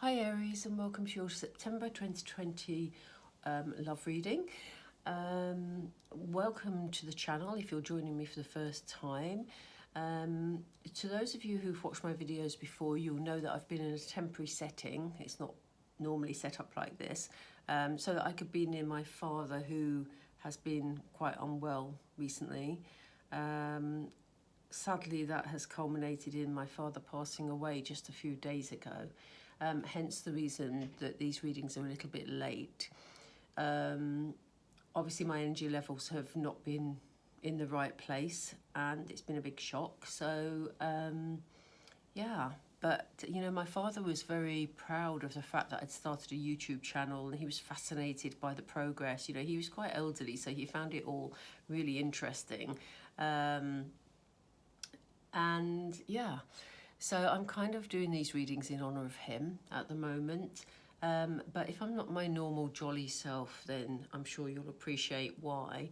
Hi Aries, and welcome to your September 2020 love reading. Welcome to the channel if you're joining me for the first time. To those of you who've watched my videos before, you'll know that I've been in a temporary setting. It's not normally set up like this, so that I could be near my father, who has been quite unwell recently. Sadly, that has culminated in my father passing away just a few days ago. Hence the reason that these readings are a little bit late. Obviously my energy levels have not been in the right place and it's been a big shock. So yeah, but you know, my father was very proud of the fact that I'd started a YouTube channel, and he was fascinated by the progress. You know, he was quite elderly, so he found it all really interesting. And yeah, so I'm kind of doing these readings in honour of him at the moment. But if I'm not my normal jolly self, then I'm sure you'll appreciate why.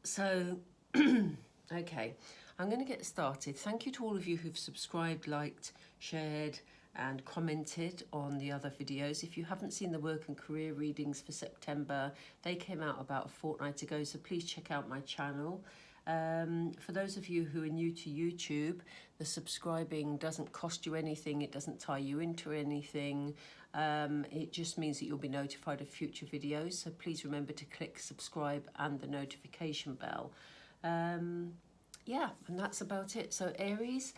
So, okay, I'm going to get started. Thank you to all of you who've subscribed, liked, shared and commented on the other videos. If you haven't seen the work and career readings for September, they came out about a fortnight ago, so please check out my channel. For those of you who are new to YouTube, the subscribing doesn't cost you anything, it doesn't tie you into anything, it just means that you'll be notified of future videos, so please remember to click subscribe and the notification bell. Yeah, and that's about it. So Aries,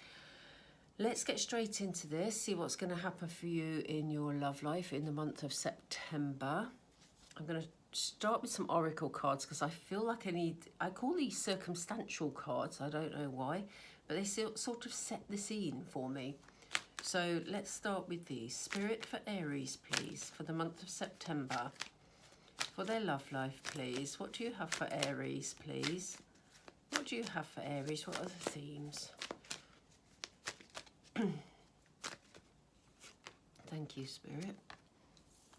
let's get straight into this, see what's going to happen for you in your love life in the month of September. I'm going to start with some oracle cards because I feel like I call these circumstantial cards, I don't know why, but they sort of set the scene for me. So let's start with these. Spirit for Aries, please, for the month of September, for their love life, please. What do you have for Aries, please? What do you have for Aries? What are the themes? Thank you, Spirit.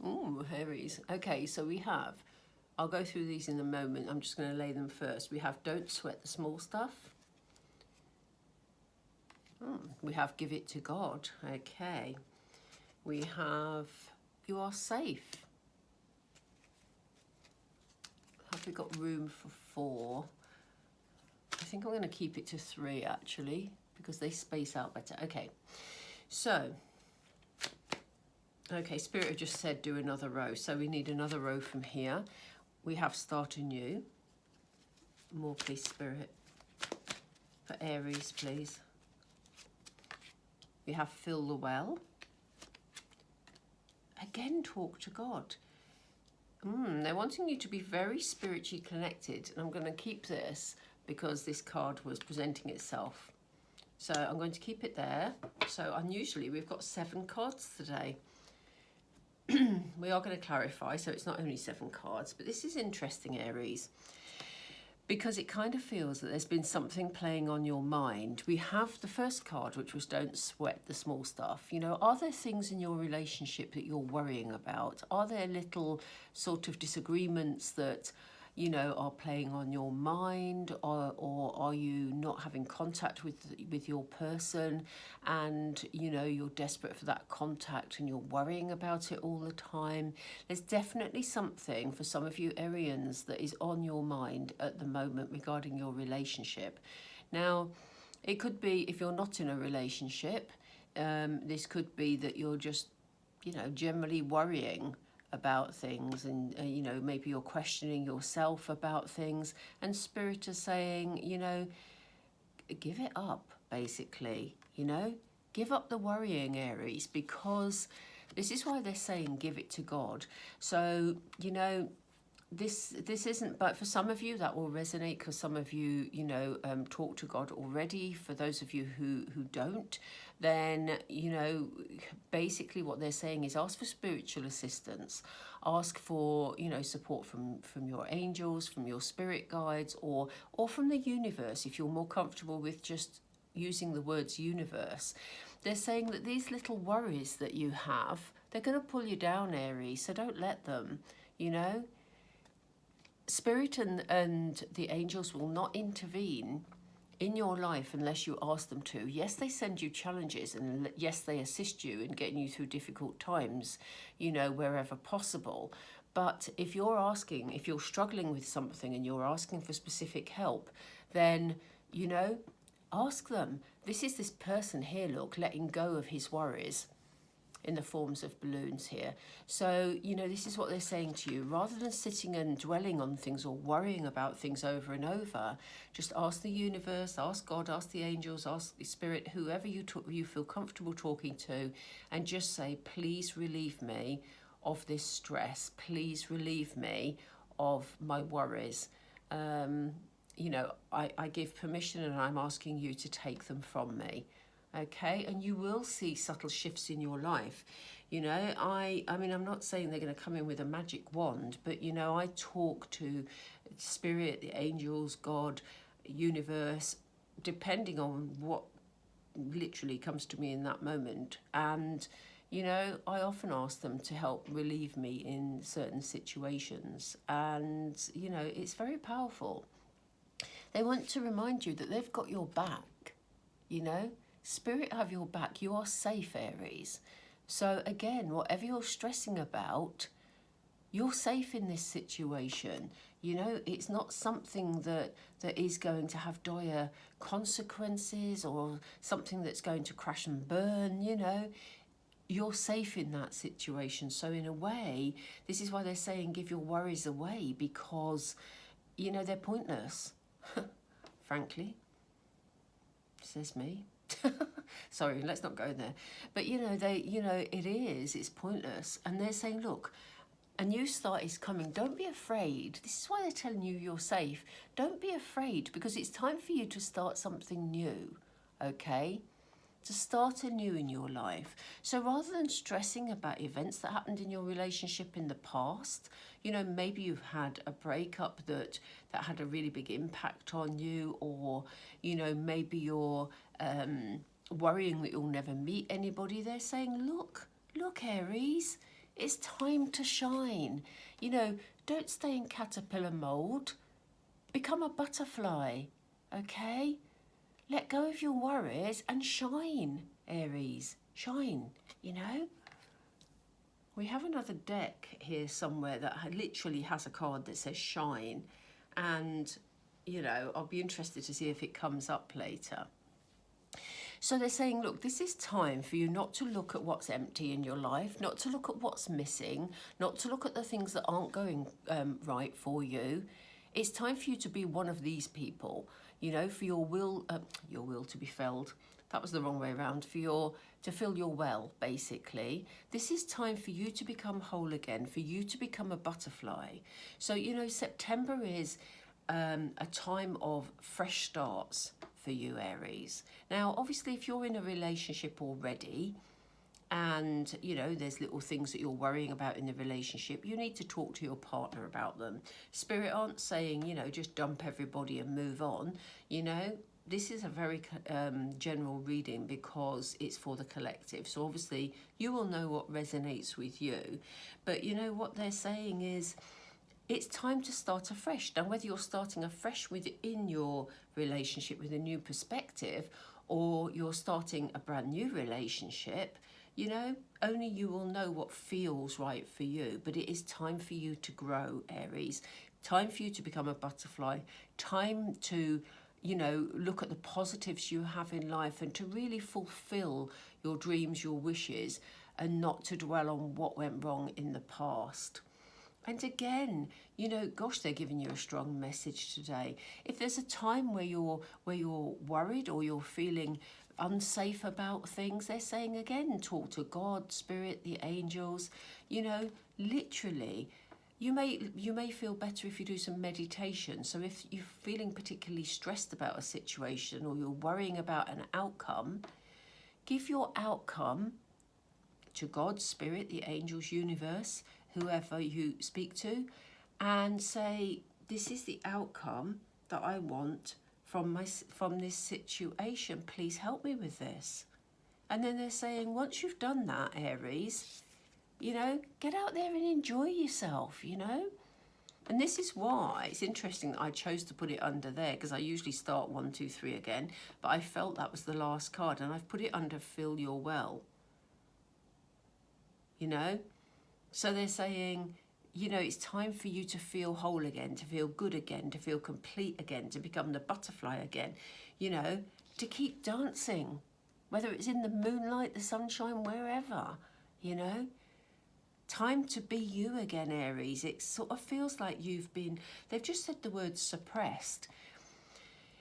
Ooh, Aries. Okay, so we have, I'll go through these in a moment. I'm just going to lay them first. We have don't sweat the small stuff. We have give it to God. Okay. We have you are safe. Have we got room for 4? I think I'm going to keep it to 3 actually, because they space out better. Okay. So, okay, Spirit have just said do another row. So we need another row from here. We have start anew. More please, Spirit. For Aries, please. We have fill the well. Again, talk to God. They're wanting you to be very spiritually connected. And I'm going to keep this because this card was presenting itself. So I'm going to keep it there. So unusually, we've got 7 cards today. We are going to clarify, so it's not only 7 cards, but this is interesting, Aries, because it kind of feels that there's been something playing on your mind. We have the first card, which was don't sweat the small stuff. You know, are there things in your relationship that you're worrying about? Are there little sort of disagreements that, you know, are playing on your mind, or are you not having contact with your person, and you know you're desperate for that contact and you're worrying about it all the time? There's definitely something for some of you Ariens that is on your mind at the moment regarding your relationship. Now, it could be if you're not in a relationship, this could be that you're just, you know, generally worrying about things, and you know, maybe you're questioning yourself about things, and Spirit is saying, you know, give it up, basically. You know, give up the worrying, Aries, because this is why they're saying give it to God. So, you know, this isn't, but for some of you that will resonate, because some of you, you know, talk to God already. For those of you who don't, then, you know, basically what they're saying is ask for spiritual assistance, ask for, you know, support from your angels, from your spirit guides, or from the universe, if you're more comfortable with just using the words universe. They're saying that these little worries that you have, they're going to pull you down, Aries, so don't let them, you know. Spirit and the angels will not intervene in your life unless you ask them to. Yes, they send you challenges, and yes, they assist you in getting you through difficult times, you know, wherever possible. But if you're asking, if you're struggling with something and you're asking for specific help, then, you know, ask them. This is this person here, look, letting go of his worries in the forms of balloons here. So, you know, this is what they're saying to you. Rather than sitting and dwelling on things or worrying about things over and over, just ask the universe, ask God, ask the angels, ask the spirit, whoever you feel comfortable talking to, and just say, please relieve me of this stress. Please relieve me of my worries. You know, I give permission and I'm asking you to take them from me. Okay, and you will see subtle shifts in your life. You know, I mean, I'm not saying they're going to come in with a magic wand, but, you know, I talk to spirit, the angels, God, universe, depending on what literally comes to me in that moment. And, you know, I often ask them to help relieve me in certain situations. And, you know, it's very powerful. They want to remind you that they've got your back, you know. Spirit have your back. You are safe, Aries. So again, whatever you're stressing about, you're safe in this situation. You know, it's not something that is going to have dire consequences or something that's going to crash and burn, you know. You're safe in that situation. So in a way, this is why they're saying give your worries away, because, you know, they're pointless, frankly, says me. Sorry, let's not go there. But, you know, it's pointless. And they're saying, look, a new start is coming. Don't be afraid. This is why they're telling you you're safe. Don't be afraid, because it's time for you to start something new, okay? To start anew in your life. So rather than stressing about events that happened in your relationship in the past, you know, maybe you've had a breakup that had a really big impact on you, or, you know, maybe you're worrying that you'll never meet anybody. They're saying, look, Aries, it's time to shine. You know, don't stay in caterpillar mold. Become a butterfly, okay? Let go of your worries and shine, Aries. Shine, you know? We have another deck here somewhere that literally has a card that says shine. And, you know, I'll be interested to see if it comes up later. So they're saying, look, this is time for you not to look at what's empty in your life, not to look at what's missing, not to look at the things that aren't going right for you. It's time for you to be one of these people, you know, for your will to be filled. That was the wrong way around. To fill your well, basically. This is time for you to become whole again, for you to become a butterfly. So, you know, September is a time of fresh starts for you, Aries. Now, obviously, if you're in a relationship already, and, you know, there's little things that you're worrying about in the relationship, you need to talk to your partner about them. Spirit aren't saying, you know, just dump everybody and move on. You know, this is a very general reading because it's for the collective. So obviously you will know what resonates with you. But, you know, what they're saying is it's time to start afresh. Now, whether you're starting afresh within your relationship with a new perspective, or you're starting a brand new relationship, you know, only you will know what feels right for you. But it is time for you to grow, Aries. Time for you to become a butterfly. Time to, you know, look at the positives you have in life and to really fulfill your dreams, your wishes, and not to dwell on what went wrong in the past. And again, you know, gosh, they're giving you a strong message today. If there's a time where you're worried or you're feeling unsafe about things, they're saying again, talk to God, Spirit, the angels. You know, literally, you may feel better if you do some meditation. So if you're feeling particularly stressed about a situation or you're worrying about an outcome, give your outcome to God, Spirit, the angels, universe, whoever you speak to, and say, this is the outcome that I want from this situation. Please help me with this. And then they're saying, once you've done that, Aries, you know, get out there and enjoy yourself, you know. And this is why it's interesting that I chose to put it under there, because I usually start 1, 2, 3 again, but I felt that was the last card, and I've put it under Fill Your Well. You know? So they're saying, you know, it's time for you to feel whole again, to feel good again, to feel complete again, to become the butterfly again, you know, to keep dancing, whether it's in the moonlight, the sunshine, wherever, you know. Time to be you again, Aries. It sort of feels like they've just said the word suppressed.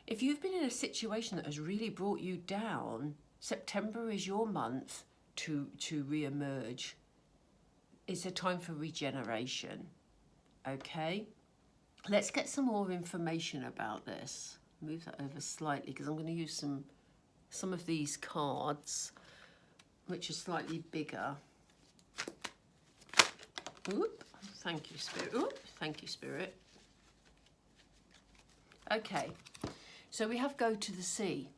If you've been in a situation that has really brought you down, September is your month to re-emerge. It's a time for regeneration, okay? Let's get some more information about this. Move that over slightly because I'm going to use some of these cards, which are slightly bigger. Oop, thank you, Spirit. Oop, thank you, Spirit. Okay, so we have Go to the Sea.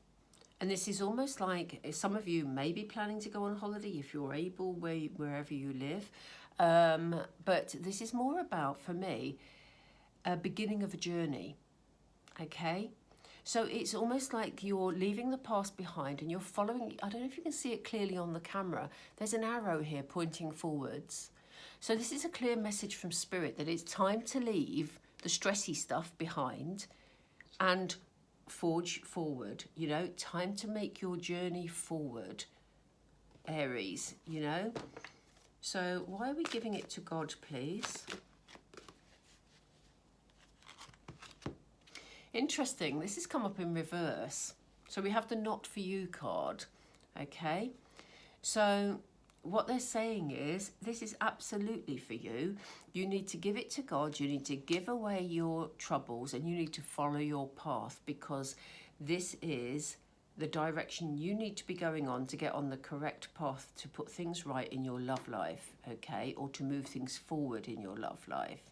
And this is almost like some of you may be planning to go on holiday if you're able, wherever you live. But this is more about, for me, a beginning of a journey, okay? So it's almost like you're leaving the past behind and you're following, I don't know if you can see it clearly on the camera, there's an arrow here pointing forwards. So this is a clear message from Spirit that it's time to leave the stressy stuff behind and forge forward, you know, time to make your journey forward, Aries, you know. So why are we giving it to God, please? Interesting, this has come up in reverse. So we have the Not For You card, okay? So what they're saying is, this is absolutely for you. You need to give it to God. You need to give away your troubles and you need to follow your path, because this is the direction you need to be going on to get on the correct path to put things right in your love life, okay? Or to move things forward in your love life,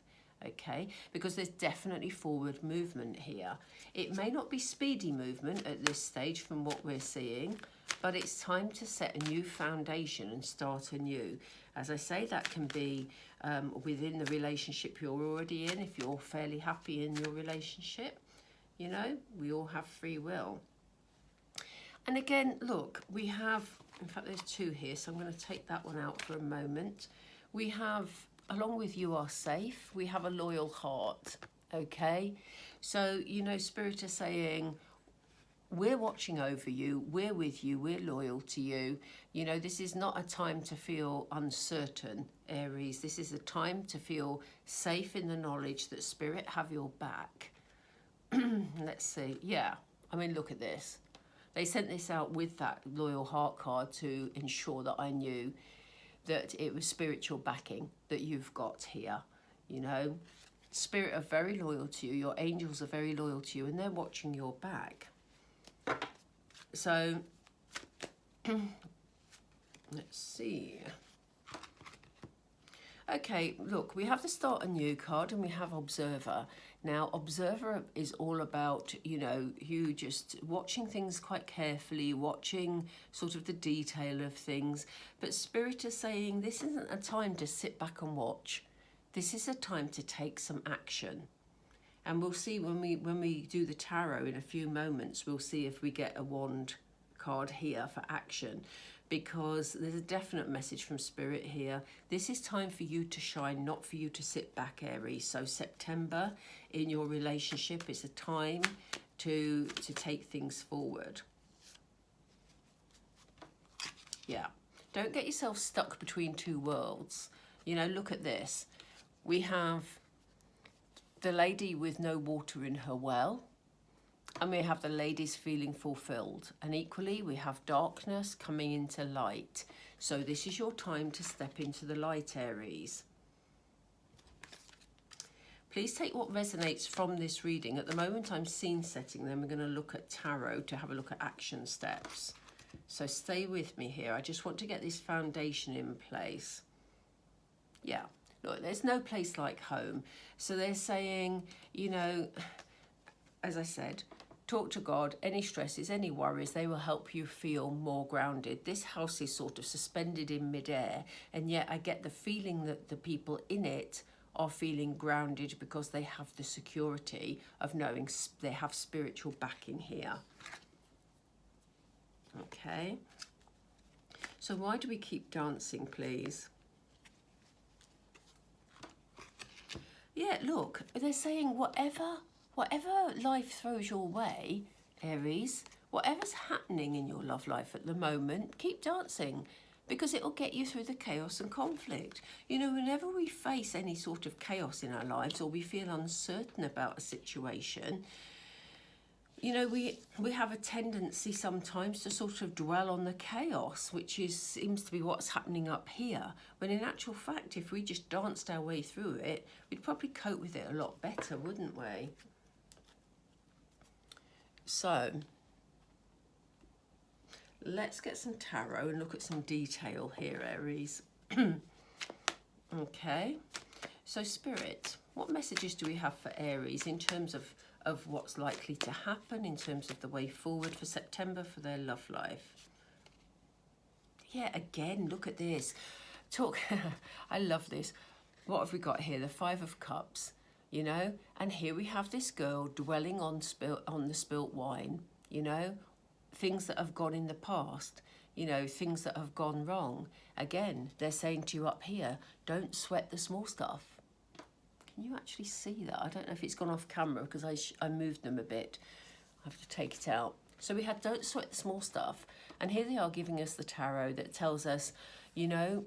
okay? Because there's definitely forward movement here. It may not be speedy movement at this stage from what we're seeing, but it's time to set a new foundation and start anew. As I say, that can be within the relationship you're already in, if you're fairly happy in your relationship. You know, we all have free will. And again, look, we have, in fact, there's two here, so I'm going to take that one out for a moment. We have, along with You Are Safe, we have a loyal heart, okay? So, you know, Spirit is saying, we're watching over you, we're with you, we're loyal to you. You know, this is not a time to feel uncertain, Aries. This is a time to feel safe in the knowledge that Spirit have your back. Let's see. Yeah, I mean, look at this. They sent this out with that loyal heart card to ensure that I knew that it was spiritual backing that you've got here. You know, Spirit are very loyal to you. Your angels are very loyal to you, and they're watching your back. So, let's see. Okay, look, we have the Start Anew card and we have Observer. Now, Observer is all about, you know, you just watching things quite carefully, watching sort of the detail of things. But Spirit is saying this isn't a time to sit back and watch. This is a time to take some action. And we'll see when we do the tarot in a few moments, we'll see if we get a wand card here for action, because there's a definite message from Spirit here. This is time for you to shine, not for you to sit back, Aries. So September in your relationship is a time to take things forward. Yeah. Don't get yourself stuck between two worlds. You know, look at this. We have the lady with no water in her well, and we have the ladies feeling fulfilled. And equally, we have darkness coming into light. So this is your time to step into the light, Aries. Please take what resonates from this reading. At the moment, I'm scene setting, then we're going to look at tarot to have a look at action steps. So stay with me here. I just want to get this foundation in place. Yeah. Look, there's no place like home. So they're saying, you know, as I said, talk to God. Any stresses, any worries, they will help you feel more grounded. This house is sort of suspended in midair, and yet I get the feeling that the people in it are feeling grounded because they have the security of knowing they have spiritual backing here. Okay. So why do we keep dancing, please? Yeah, look, they're saying whatever life throws your way, Aries, whatever's happening in your love life at the moment, keep dancing, because it will get you through the chaos and conflict. You know, whenever we face any sort of chaos in our lives, or we feel uncertain about a situation, you know, we have a tendency sometimes to sort of dwell on the chaos, which seems to be what's happening up here. When in actual fact, if we just danced our way through it, we'd probably cope with it a lot better, wouldn't we? So, let's get some tarot and look at some detail here, Aries. Okay, so Spirit, what messages do we have for Aries in terms of what's likely to happen, in terms of the way forward for September for their love life? Yeah, again, look at this. I love this. What have we got here? The Five of Cups, you know? And here we have this girl dwelling on the spilt wine, you know? Things that have gone in the past, you know, things that have gone wrong. Again, they're saying to you up here, don't sweat the small stuff. Can you actually see that? I don't know if it's gone off camera because I moved them a bit. I have to take it out. So we had don't sweat the small stuff. And here they are giving us the tarot that tells us, you know,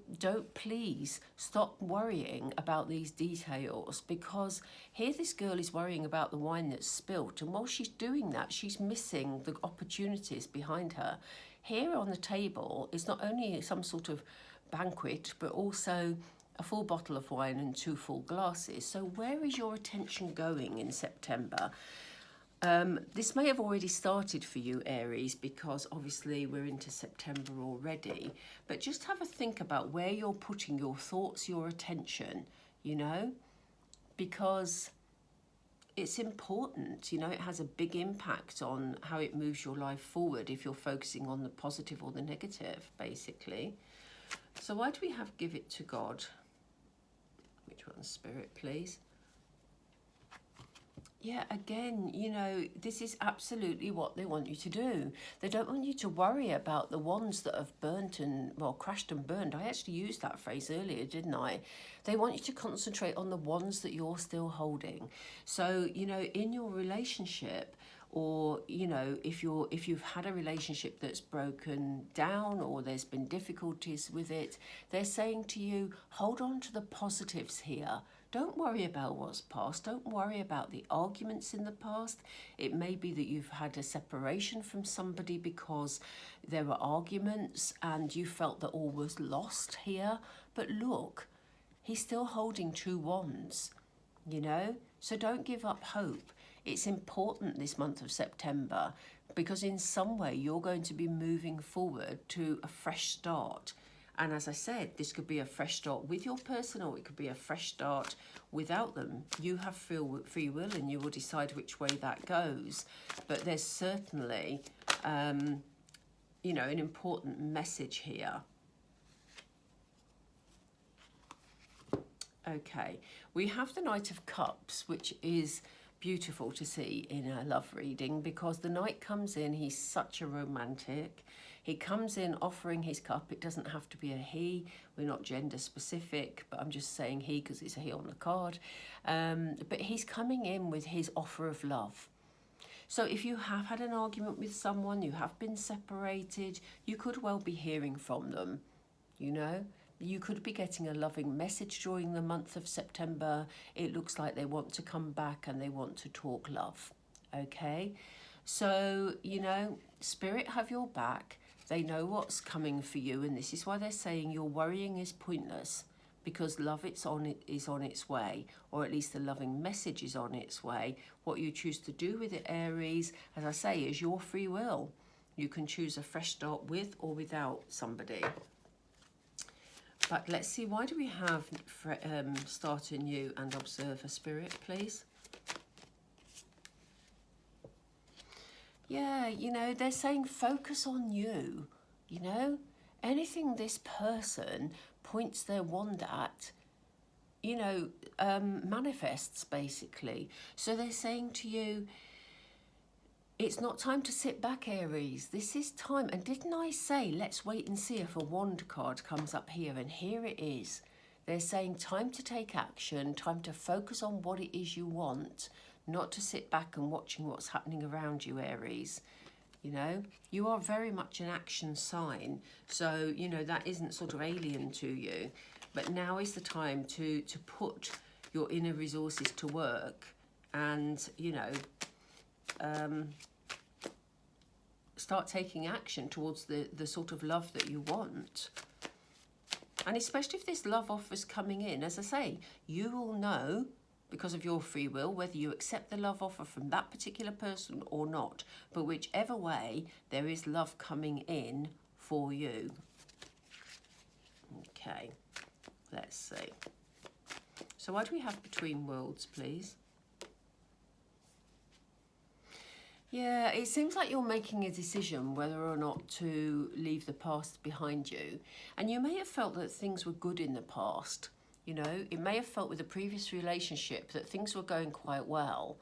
please stop worrying about these details, because here this girl is worrying about the wine that's spilt. And while she's doing that, she's missing the opportunities behind her. Here on the table is not only some sort of banquet, but also a full bottle of wine and 2 full glasses. So where is your attention going in September? This may have already started for you, Aries, because obviously we're into September already. But just have a think about where you're putting your thoughts, your attention, you know, because it's important, you know, it has a big impact on how it moves your life forward if you're focusing on the positive or the negative, basically. So why do we have give it to God? Which one's Spirit, please? Yeah, again, you know, this is absolutely what they want you to do. They don't want you to worry about the ones that have burnt and, well, crashed and burned. I actually used that phrase earlier, didn't I? They want you to concentrate on the ones that you're still holding. So, you know, in your relationship, or, you know, if you've had a relationship that's broken down or there's been difficulties with it, they're saying to you, hold on to the positives here. Don't worry about what's past. Don't worry about the arguments in the past. It may be that you've had a separation from somebody because there were arguments and you felt that all was lost here. But look, he's still holding 2 wands, you know? So don't give up hope. It's important this month of September because in some way you're going to be moving forward to a fresh start. And as I said, this could be a fresh start with your person, or it could be a fresh start without them. You have free will and you will decide which way that goes. But there's certainly, you know, an important message here. Okay, we have the Knight of Cups, which is beautiful to see in a love reading because the Knight comes in, he's such a romantic. He comes in offering his cup. It doesn't have to be a he. We're not gender specific, but I'm just saying he because it's a he on the card. But he's coming in with his offer of love. So if you have had an argument with someone, you have been separated, you could well be hearing from them, you know. You could be getting a loving message during the month of September. It looks like they want to come back and they want to talk love, okay? So, you know, Spirit have your back. They know what's coming for you, and this is why they're saying your worrying is pointless because love is on its way, or at least the loving message is on its way. What you choose to do with it, Aries, as I say, is your free will. You can choose a fresh start with or without somebody. But let's see, why do we have start anew and observe a Spirit, please? Yeah, you know, they're saying focus on you, you know? Anything this person points their wand at, you know, manifests, basically. So they're saying to you, it's not time to sit back, Aries. This is time. And didn't I say, let's wait and see if a wand card comes up here? And here it is. They're saying time to take action, time to focus on what it is you want, not to sit back and watching what's happening around you, Aries. You know, you are very much an action sign. So, you know, that isn't sort of alien to you. But now is the time to put your inner resources to work and, you know, start taking action towards the sort of love that you want. And especially if this love offer's coming in, as I say, you will know, because of your free will, whether you accept the love offer from that particular person or not. But whichever way, there is love coming in for you. Okay, let's see. So what do we have between worlds, please? Yeah, it seems like you're making a decision whether or not to leave the past behind you. And you may have felt that things were good in the past. You know, it may have felt with a previous relationship that things were going quite well.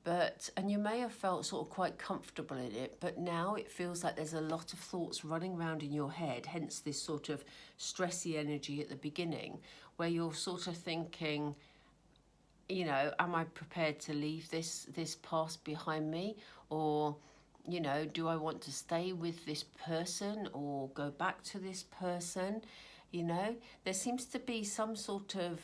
And you may have felt sort of quite comfortable in it, but now it feels like there's a lot of thoughts running around in your head, hence this sort of stressy energy at the beginning, where you're sort of thinking, you know, am I prepared to leave this past behind me? Or, you know, do I want to stay with this person or go back to this person? You know, there seems to be some sort of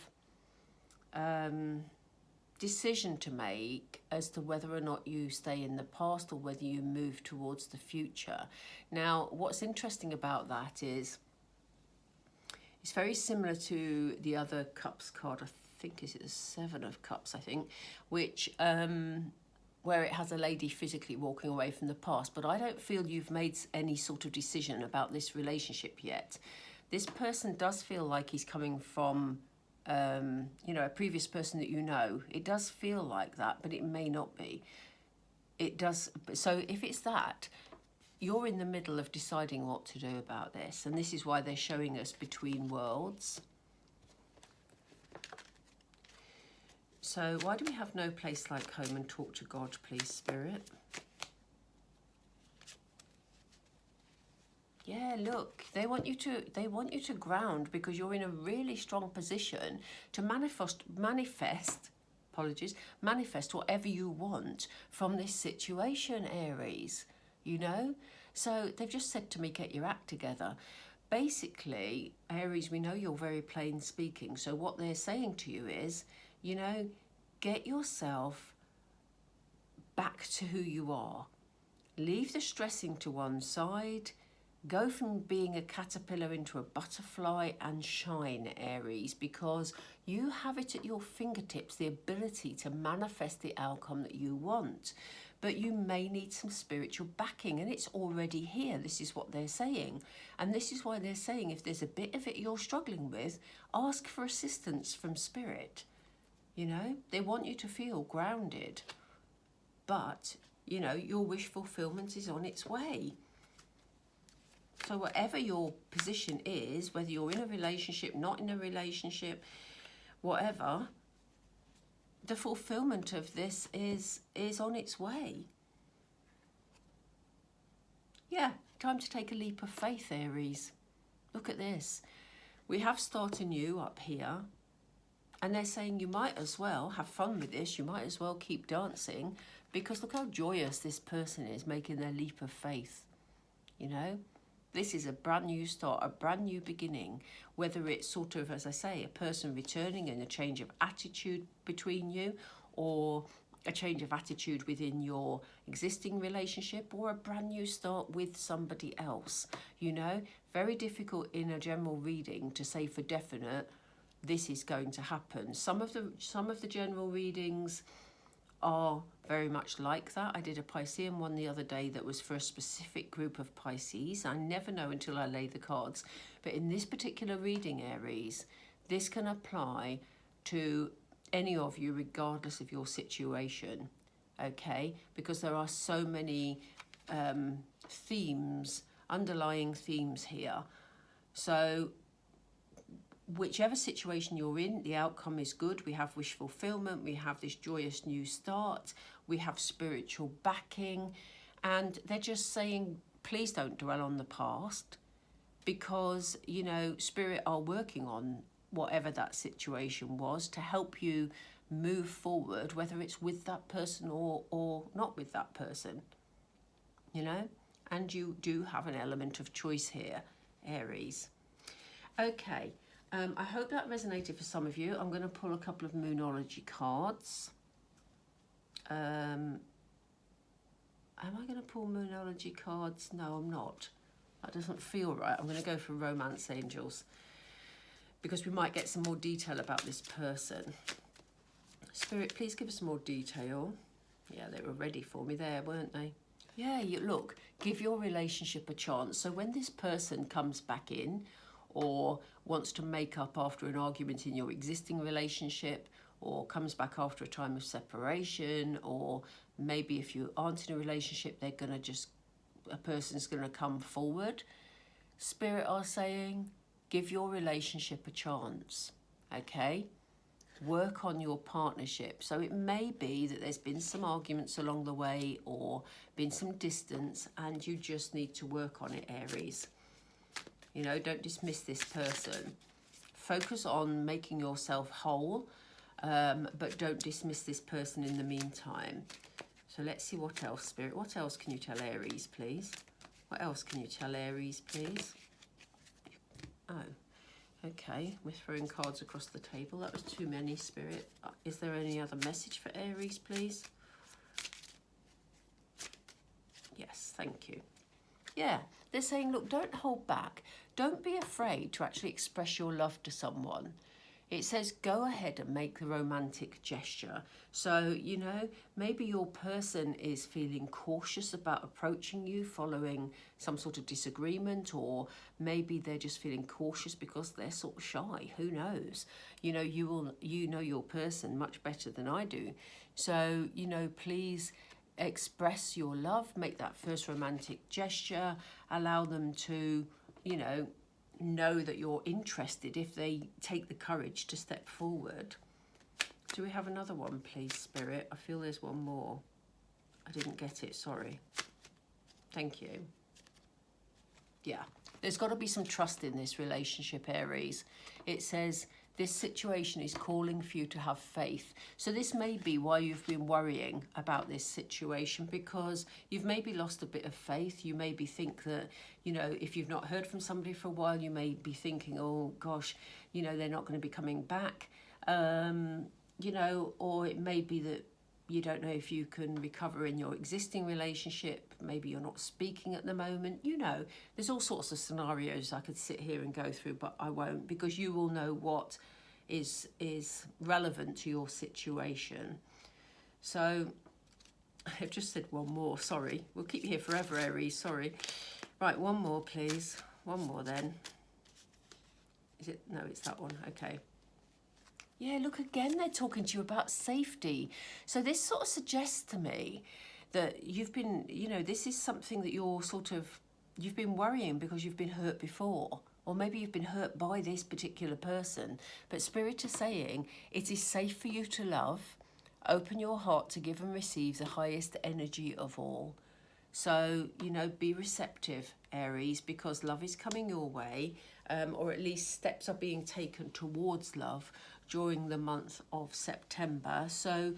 decision to make as to whether or not you stay in the past or whether you move towards the future. Now, what's interesting about that is it's very similar to the other Cups card. I think is it the Seven of Cups, I think, which where it has a lady physically walking away from the past. But I don't feel you've made any sort of decision about this relationship yet. This person does feel like he's coming from you know, a previous person that you know. It does feel like that, but it may not be. It does. So if it's that, you're in the middle of deciding what to do about this. And this is why they're showing us between worlds. So why do we have no place like home and talk to God, please, Spirit? Yeah, look, they want you to ground, because you're in a really strong position to manifest whatever you want from this situation, Aries, you know? So they've just said to me, get your act together. Basically, Aries, we know you're very plain speaking. So what they're saying to you is, you know, get yourself back to who you are. Leave the stressing to one side. Go from being a caterpillar into a butterfly and shine, Aries, because you have it at your fingertips, the ability to manifest the outcome that you want. But you may need some spiritual backing, and it's already here. This is what they're saying. And this is why they're saying if there's a bit of it you're struggling with, ask for assistance from Spirit. You know, they want you to feel grounded. But, you know, your wish fulfillment is on its way. So whatever your position is, whether you're in a relationship, not in a relationship, whatever, the fulfillment of this is on its way. Yeah, time to take a leap of faith, Aries. Look at this. We have start anew up here. And they're saying you might as well have fun with this. You might as well keep dancing, because look how joyous this person is making their leap of faith. You know? This is a brand new start, a brand new beginning, whether it's sort of, as I say, a person returning and a change of attitude between you, or a change of attitude within your existing relationship, or a brand new start with somebody else. You know, very difficult in a general reading to say for definite this is going to happen. Some of the general readings are very much like that. I did a Piscean one the other day that was for a specific group of Pisces. I never know until I lay the cards. But in this particular reading, Aries, this can apply to any of you regardless of your situation, okay? Because there are so many themes, underlying themes here. So whichever situation you're in, the outcome is good. We have wish fulfillment, we have this joyous new start, we have spiritual backing, and they're just saying, please don't dwell on the past, because, you know, Spirit are working on whatever that situation was to help you move forward, whether it's with that person or not with that person, you know, and you do have an element of choice here, Aries. Okay, I hope that resonated for some of you. I'm going to pull a couple of Moonology cards. Am I going to pull Moonology cards? No, I'm not. That doesn't feel right. I'm going to go for Romance Angels, because we might get some more detail about this person. Spirit, please give us some more detail. Yeah, they were ready for me there, weren't they? Yeah, you look, give your relationship a chance. So when this person comes back in or wants to make up after an argument in your existing relationship, or comes back after a time of separation, or maybe if you aren't in a relationship, they're going to just, a person's going to come forward. Spirit are saying, give your relationship a chance, okay? Work on your partnership. So it may be that there's been some arguments along the way or been some distance, and you just need to work on it, Aries. You know, don't dismiss this person. Focus on making yourself whole, but don't dismiss this person in the meantime. So let's see what else, Spirit. What else can you tell Aries, please? What else can you tell Aries, please? Oh, okay. We're throwing cards across the table. That was too many, Spirit. Is there any other message for Aries, please? Yes, thank you. Yeah, they're saying, look, don't hold back. Don't be afraid to actually express your love to someone. It says go ahead and make the romantic gesture. So, you know, maybe your person is feeling cautious about approaching you following some sort of disagreement, or maybe they're just feeling cautious because they're sort of shy. Who knows? You know, you know your person much better than I do. So, you know, please express your love, make that first romantic gesture, allow them to, you know that you're interested if they take the courage to step forward. Do we have another one, please, Spirit? I feel there's one more. I didn't get it, sorry. Thank you. Yeah, there's got to be some trust in this relationship, Aries. It says this situation is calling for you to have faith. So this may be why you've been worrying about this situation, because you've maybe lost a bit of faith. You maybe think that, you know, if you've not heard from somebody for a while, you may be thinking, oh gosh, you know, they're not going to be coming back. You know, or it may be that you don't know if you can recover in your existing relationship. Maybe you're not speaking at the moment. You know, there's all sorts of scenarios I could sit here and go through, but I won't, because you will know what is relevant to your situation. So I've just said one more, sorry. We'll keep you here forever, Aries, sorry. Right, one more, please. One more then. Is it? No, it's that one. Okay. Yeah, look, again, they're talking to you about safety. So this sort of suggests to me that you've been, you know, this is something that you've been worrying because you've been hurt before. Or maybe you've been hurt by this particular person. But Spirit is saying it is safe for you to love. Open your heart to give and receive the highest energy of all. So, you know, be receptive, Aries, because love is coming your way, or at least steps are being taken towards love during the month of September. So,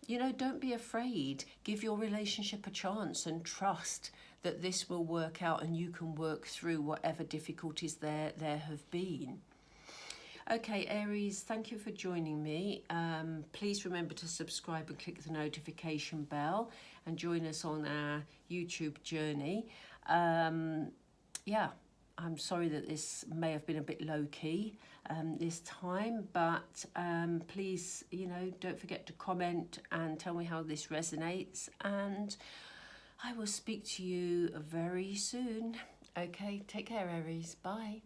you know, don't be afraid. Give your relationship a chance and trust that this will work out and you can work through whatever difficulties there have been. Okay, Aries, thank you for joining me. Please remember to subscribe and click the notification bell and join us on our YouTube journey. Yeah, I'm sorry that this may have been a bit low-key this time, but please, you know, don't forget to comment and tell me how this resonates, and I will speak to you very soon. Okay, take care, Aries. Bye.